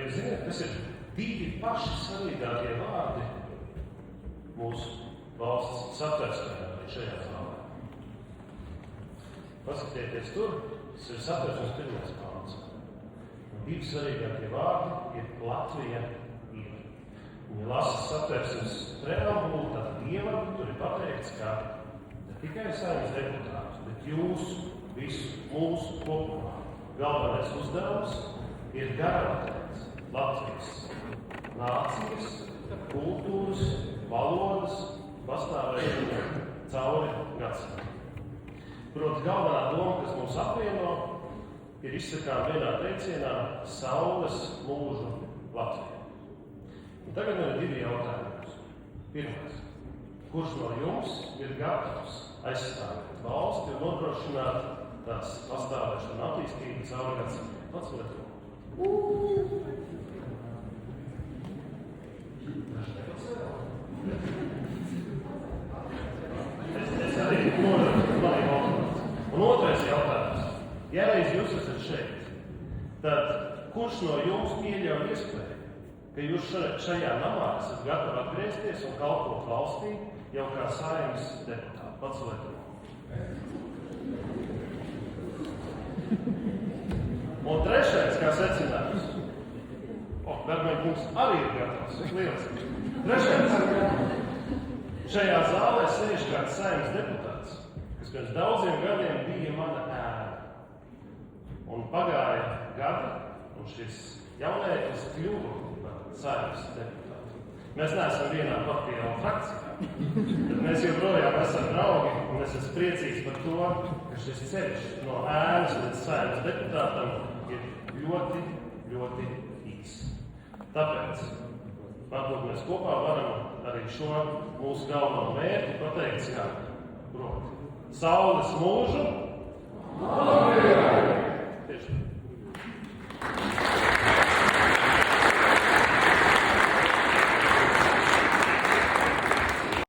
Bet, ziniet, tas ir divi paši svarīgākie vārdi mūsu valsts satversmē šajā zālē. Paskatieties tur, tas ir satversmes pirmais pāns. Divi svarīgākie vārdi ir Latvija ir. Ja lasa satversmes preambulu, tad ievadu tur ir pateikts, ka ne tikai Saeimas deputātus, bet jūs visu mūsu kopumā galvenais uzdevums ir garantēt Latvijas nācijas, kultūras, valodas pastāvēšanu cauri gadsimtiem. Proti, galvenā doma, kas mums apvieno, ir izsakām vienā teicienā saules mūžu Latvijā. Un tagad man ir divi jautājumi. Pirmais. Kurš no jums ir gatavs aizstāvēt valsti un nodrošināt tās pastāvēšanu attīstību cauri gadsimtiem? Pats varat roku. Es arī nodotu mani valsts. Un otrais jautājums. Ja reiz jūs esat šeit, tad kurš no jums pieļauj iespēju, ka jūs šajā namā esat gatavi atgriezties un kalpot valstī jau kā Saeimas deputāti? Pats vai tu? Un trešais, kā secinājums. Darbēļ kungs arī ir gatavs. Lieliski. Trešais. Šajā zālē sēž kāds Saeimas deputāts, kas pirms daudziem gadiem bija mana ēna. Un pagāja gadi, un šis jaunieklis kļuva par Saeimas deputātu. Mēs neesam vienā partijā un frakcijā, bet mēs joprojām esam draugi, un es esmu priecīgs par to, ka šis ceļš no ēnas līdz Saeimas deputātam ir ļoti, ļoti īss. Tāpēc, varbūt mēs kopā varam arī šo mūsu galveno mērķi pateikt skaļi. Proti, saules mūžu